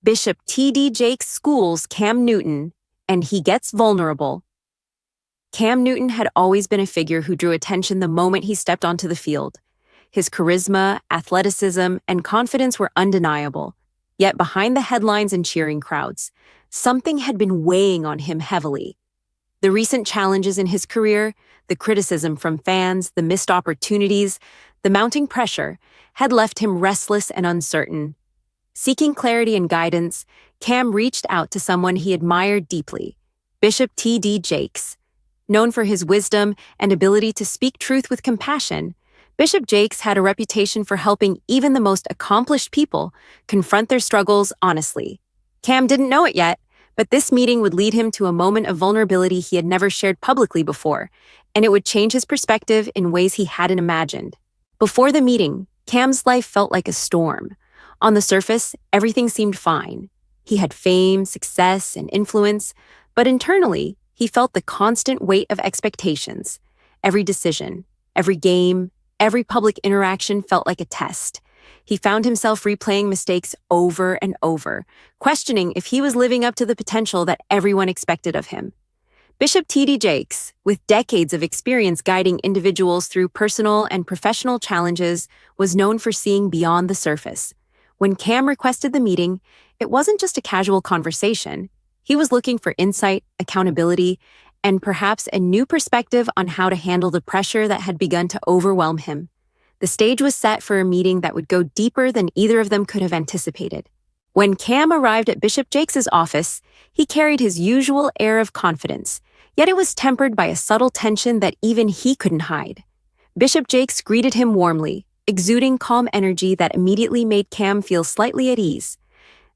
Bishop T.D. Jakes schools Cam Newton, and he gets vulnerable. Cam Newton had always been a figure who drew attention the moment he stepped onto the field. His charisma, athleticism, and confidence were undeniable. Yet behind the headlines and cheering crowds, something had been weighing on him heavily. The recent challenges in his career, the criticism from fans, the missed opportunities, the mounting pressure, had left him restless and uncertain. Seeking clarity and guidance, Cam reached out to someone he admired deeply, Bishop T.D. Jakes. Known for his wisdom and ability to speak truth with compassion, Bishop Jakes had a reputation for helping even the most accomplished people confront their struggles honestly. Cam didn't know it yet, but this meeting would lead him to a moment of vulnerability he had never shared publicly before, and it would change his perspective in ways he hadn't imagined. Before the meeting, Cam's life felt like a storm. On the surface, everything seemed fine. He had fame, success, and influence, but internally, he felt the constant weight of expectations. Every decision, every game, every public interaction felt like a test. He found himself replaying mistakes over and over, questioning if he was living up to the potential that everyone expected of him. Bishop T.D. Jakes, with decades of experience guiding individuals through personal and professional challenges, was known for seeing beyond the surface. When Cam requested the meeting, it wasn't just a casual conversation. He was looking for insight, accountability, and perhaps a new perspective on how to handle the pressure that had begun to overwhelm him. The stage was set for a meeting that would go deeper than either of them could have anticipated. When Cam arrived at Bishop Jakes' office, he carried his usual air of confidence, yet it was tempered by a subtle tension that even he couldn't hide. Bishop Jakes greeted him warmly, exuding calm energy that immediately made Cam feel slightly at ease.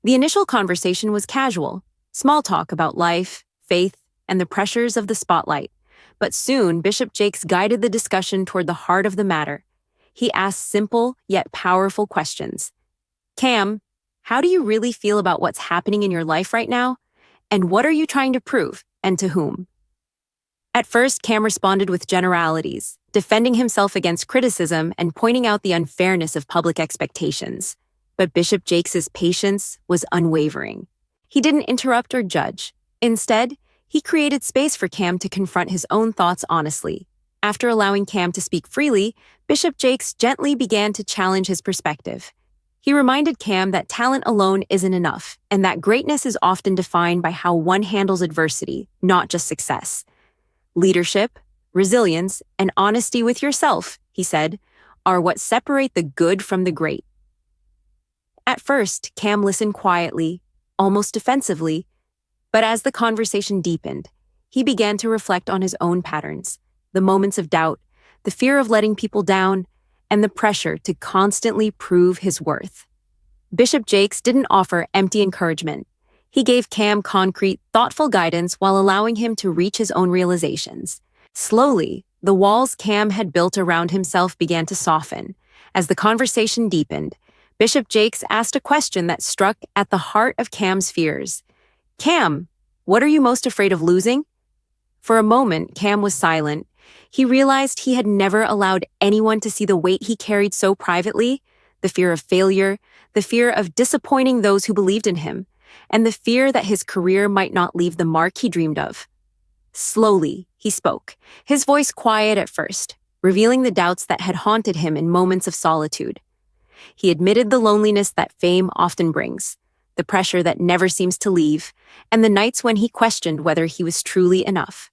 The initial conversation was casual, small talk about life, faith, and the pressures of the spotlight. But soon, Bishop Jakes guided the discussion toward the heart of the matter. He asked simple yet powerful questions. Cam, how do you really feel about what's happening in your life right now? And what are you trying to prove, and to whom? At first, Cam responded with generalities, defending himself against criticism and pointing out the unfairness of public expectations. But Bishop Jakes' patience was unwavering. He didn't interrupt or judge. Instead, he created space for Cam to confront his own thoughts honestly. After allowing Cam to speak freely, Bishop Jakes gently began to challenge his perspective. He reminded Cam that talent alone isn't enough, and that greatness is often defined by how one handles adversity, not just success. Leadership, resilience, and honesty with yourself, he said, are what separate the good from the great. At first, Cam listened quietly, almost defensively, but as the conversation deepened, he began to reflect on his own patterns, the moments of doubt, the fear of letting people down, and the pressure to constantly prove his worth. Bishop Jakes didn't offer empty encouragement. He gave Cam concrete, thoughtful guidance while allowing him to reach his own realizations. Slowly, the walls Cam had built around himself began to soften. As the conversation deepened, Bishop Jakes asked a question that struck at the heart of Cam's fears. Cam, what are you most afraid of losing? For a moment, Cam was silent. He realized he had never allowed anyone to see the weight he carried so privately, the fear of failure, the fear of disappointing those who believed in him, and the fear that his career might not leave the mark he dreamed of. Slowly, he spoke, his voice quiet at first, revealing the doubts that had haunted him in moments of solitude. He admitted the loneliness that fame often brings, the pressure that never seems to leave, and the nights when he questioned whether he was truly enough.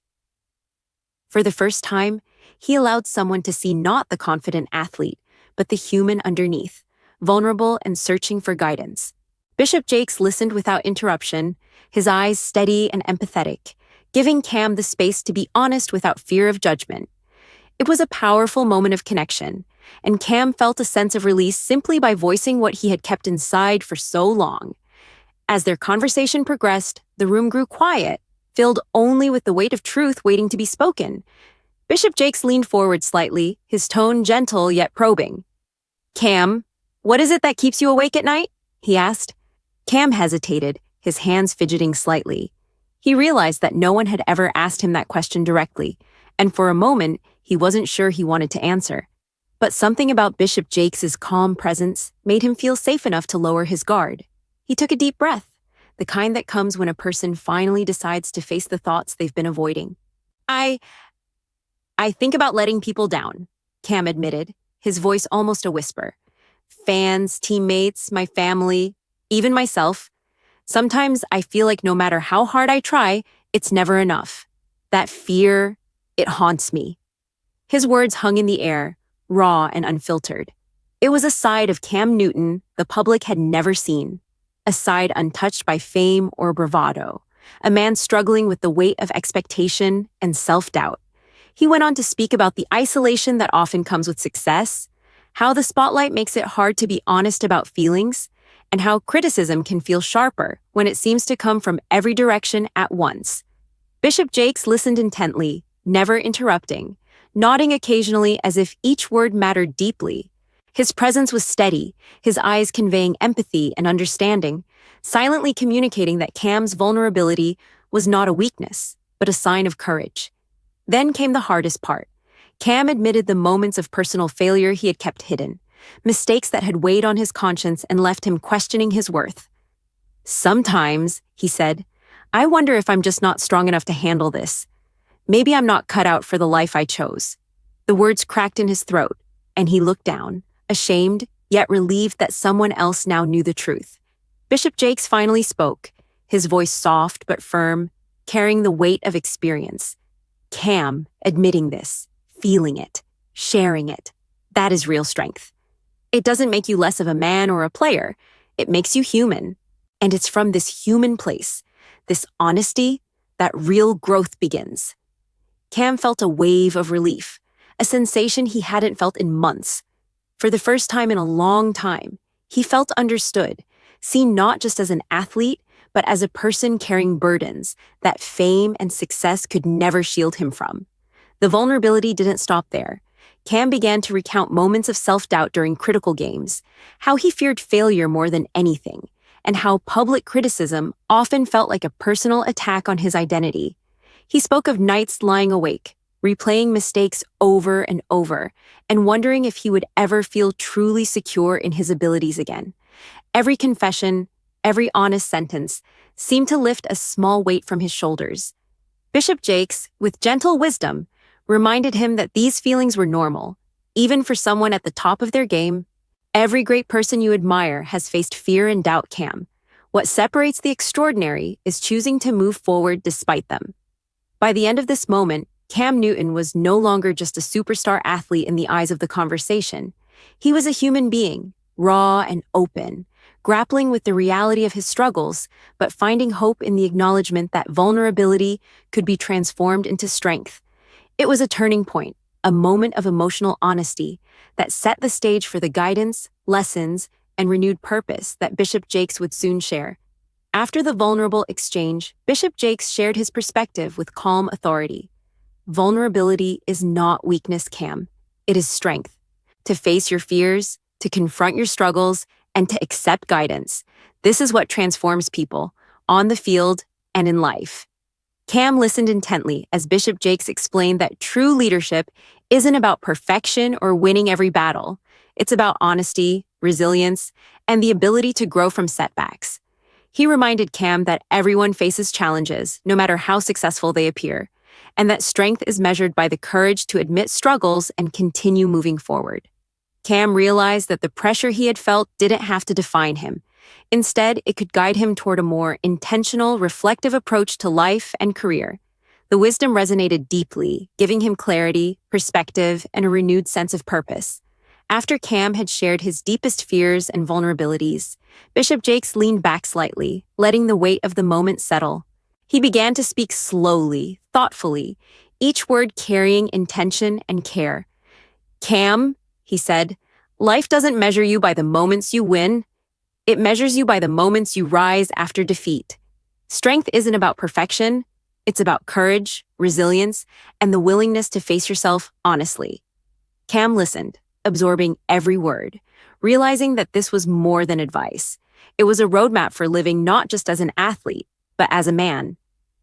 For the first time, he allowed someone to see not the confident athlete, but the human underneath, vulnerable and searching for guidance. Bishop Jakes listened without interruption, his eyes steady and empathetic, giving Cam the space to be honest without fear of judgment. It was a powerful moment of connection, and Cam felt a sense of release simply by voicing what he had kept inside for so long. As their conversation progressed, the room grew quiet, filled only with the weight of truth waiting to be spoken. Bishop Jakes leaned forward slightly, his tone gentle yet probing. Cam, what is it that keeps you awake at night? He asked. Cam hesitated, his hands fidgeting slightly. He realized that no one had ever asked him that question directly, and for a moment, he wasn't sure he wanted to answer. But something about Bishop Jakes' calm presence made him feel safe enough to lower his guard. He took a deep breath, the kind that comes when a person finally decides to face the thoughts they've been avoiding. I I think about letting people down, Cam admitted, his voice almost a whisper. Fans, teammates, my family, even myself. Sometimes I feel like no matter how hard I try, it's never enough. That fear, it haunts me. His words hung in the air, raw and unfiltered. It was a side of Cam Newton the public had never seen, a side untouched by fame or bravado, a man struggling with the weight of expectation and self-doubt. He went on to speak about the isolation that often comes with success, how the spotlight makes it hard to be honest about feelings, and how criticism can feel sharper when it seems to come from every direction at once. Bishop Jakes listened intently, never interrupting, nodding occasionally as if each word mattered deeply. His presence was steady, his eyes conveying empathy and understanding, silently communicating that Cam's vulnerability was not a weakness, but a sign of courage. Then came the hardest part. Cam admitted the moments of personal failure he had kept hidden, mistakes that had weighed on his conscience and left him questioning his worth. Sometimes, he said, I wonder if I'm just not strong enough to handle this. Maybe I'm not cut out for the life I chose. The words cracked in his throat, and he looked down, ashamed, yet relieved that someone else now knew the truth. Bishop Jakes finally spoke, his voice soft but firm, carrying the weight of experience. Cam, admitting this, feeling it, sharing it, that is real strength. It doesn't make you less of a man or a player. It makes you human. And it's from this human place, this honesty, that real growth begins. Cam felt a wave of relief, a sensation he hadn't felt in months. For the first time in a long time, he felt understood, seen not just as an athlete, but as a person carrying burdens that fame and success could never shield him from. The vulnerability didn't stop there. Cam began to recount moments of self-doubt during critical games, how he feared failure more than anything, and how public criticism often felt like a personal attack on his identity. He spoke of nights lying awake, replaying mistakes over and over, and wondering if he would ever feel truly secure in his abilities again. Every confession, every honest sentence, seemed to lift a small weight from his shoulders. Bishop Jakes, with gentle wisdom, reminded him that these feelings were normal, even for someone at the top of their game. Every great person you admire has faced fear and doubt, Cam. What separates the extraordinary is choosing to move forward despite them. By the end of this moment, Cam Newton was no longer just a superstar athlete in the eyes of the conversation. He was a human being, raw and open, grappling with the reality of his struggles, but finding hope in the acknowledgement that vulnerability could be transformed into strength. It was a turning point, a moment of emotional honesty that set the stage for the guidance, lessons, and renewed purpose that Bishop Jakes would soon share. After the vulnerable exchange, Bishop Jakes shared his perspective with calm authority. Vulnerability is not weakness, Cam. It is strength. To face your fears, to confront your struggles, and to accept guidance. This is what transforms people, on the field and in life. Cam listened intently as Bishop Jakes explained that true leadership isn't about perfection or winning every battle. It's about honesty, resilience, and the ability to grow from setbacks. He reminded Cam that everyone faces challenges, no matter how successful they appear, and that strength is measured by the courage to admit struggles and continue moving forward. Cam realized that the pressure he had felt didn't have to define him. Instead, it could guide him toward a more intentional, reflective approach to life and career. The wisdom resonated deeply, giving him clarity, perspective, and a renewed sense of purpose. After Cam had shared his deepest fears and vulnerabilities, Bishop Jakes leaned back slightly, letting the weight of the moment settle. He began to speak slowly, thoughtfully, each word carrying intention and care. Cam, he said, life doesn't measure you by the moments you win. It measures you by the moments you rise after defeat. Strength isn't about perfection. It's about courage, resilience, and the willingness to face yourself honestly. Cam listened, absorbing every word, realizing that this was more than advice. It was a roadmap for living not just as an athlete, but as a man.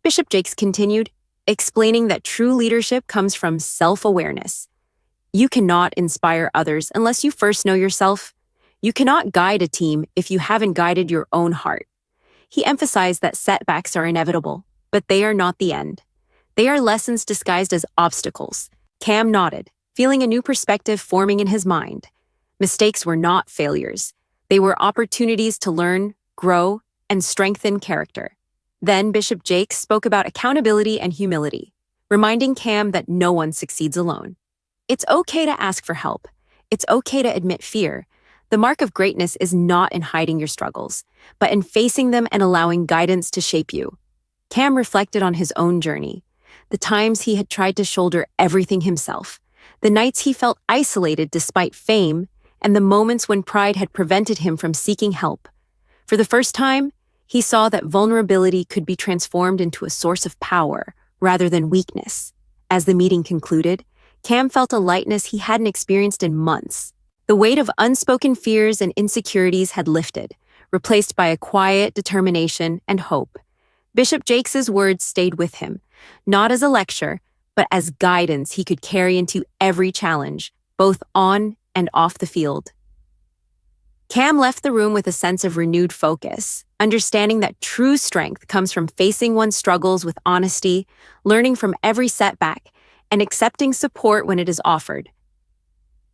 Bishop Jakes continued, explaining that true leadership comes from self-awareness. You cannot inspire others unless you first know yourself. You cannot guide a team if you haven't guided your own heart. He emphasized that setbacks are inevitable, but they are not the end. They are lessons disguised as obstacles. Cam nodded, feeling a new perspective forming in his mind. Mistakes were not failures. They were opportunities to learn, grow, and strengthen character. Then Bishop Jakes spoke about accountability and humility, reminding Cam that no one succeeds alone. It's okay to ask for help. It's okay to admit fear. The mark of greatness is not in hiding your struggles, but in facing them and allowing guidance to shape you. Cam reflected on his own journey, the times he had tried to shoulder everything himself, the nights he felt isolated despite fame, and the moments when pride had prevented him from seeking help. For the first time, he saw that vulnerability could be transformed into a source of power rather than weakness. As the meeting concluded, Cam felt a lightness he hadn't experienced in months. The weight of unspoken fears and insecurities had lifted, replaced by a quiet determination and hope. Bishop Jakes's words stayed with him, not as a lecture, but as guidance he could carry into every challenge, both on and off the field. Cam left the room with a sense of renewed focus, understanding that true strength comes from facing one's struggles with honesty, learning from every setback, and accepting support when it is offered.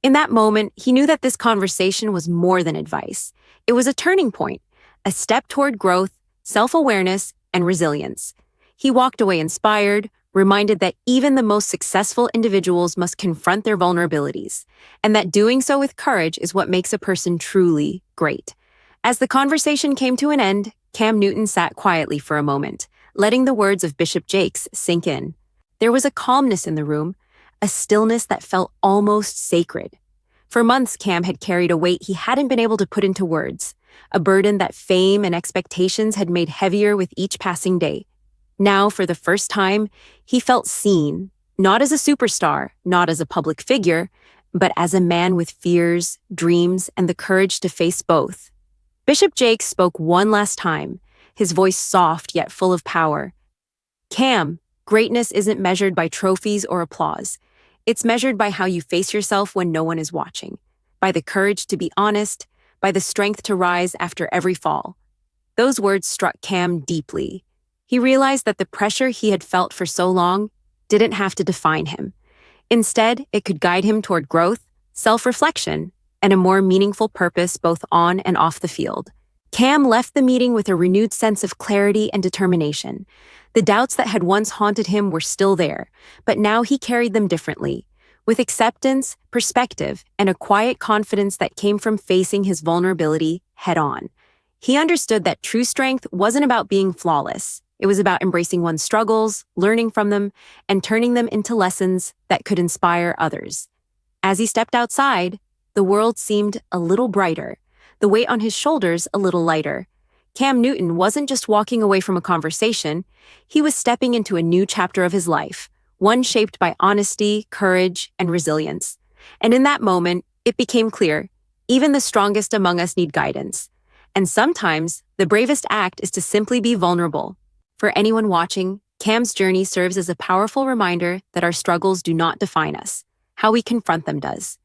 In that moment, he knew that this conversation was more than advice. It was a turning point, a step toward growth, self-awareness, and resilience. He walked away inspired, reminded that even the most successful individuals must confront their vulnerabilities, and that doing so with courage is what makes a person truly great. As the conversation came to an end, Cam Newton sat quietly for a moment, letting the words of Bishop Jakes sink in. There was a calmness in the room, a stillness that felt almost sacred. For months, Cam had carried a weight he hadn't been able to put into words, a burden that fame and expectations had made heavier with each passing day. Now, for the first time, he felt seen, not as a superstar, not as a public figure, but as a man with fears, dreams, and the courage to face both. Bishop Jakes spoke one last time, his voice soft yet full of power. Cam, greatness isn't measured by trophies or applause. It's measured by how you face yourself when no one is watching, by the courage to be honest, by the strength to rise after every fall. Those words struck Cam deeply. He realized that the pressure he had felt for so long didn't have to define him. Instead, it could guide him toward growth, self-reflection, and a more meaningful purpose both on and off the field. Cam left the meeting with a renewed sense of clarity and determination. The doubts that had once haunted him were still there, but now he carried them differently, with acceptance, perspective, and a quiet confidence that came from facing his vulnerability head-on. He understood that true strength wasn't about being flawless. It was about embracing one's struggles, learning from them, and turning them into lessons that could inspire others. As he stepped outside, the world seemed a little brighter, the weight on his shoulders a little lighter. Cam Newton wasn't just walking away from a conversation, he was stepping into a new chapter of his life, one shaped by honesty, courage, and resilience. And in that moment, it became clear, even the strongest among us need guidance. And sometimes, the bravest act is to simply be vulnerable. For anyone watching, Cam's journey serves as a powerful reminder that our struggles do not define us. How we confront them does.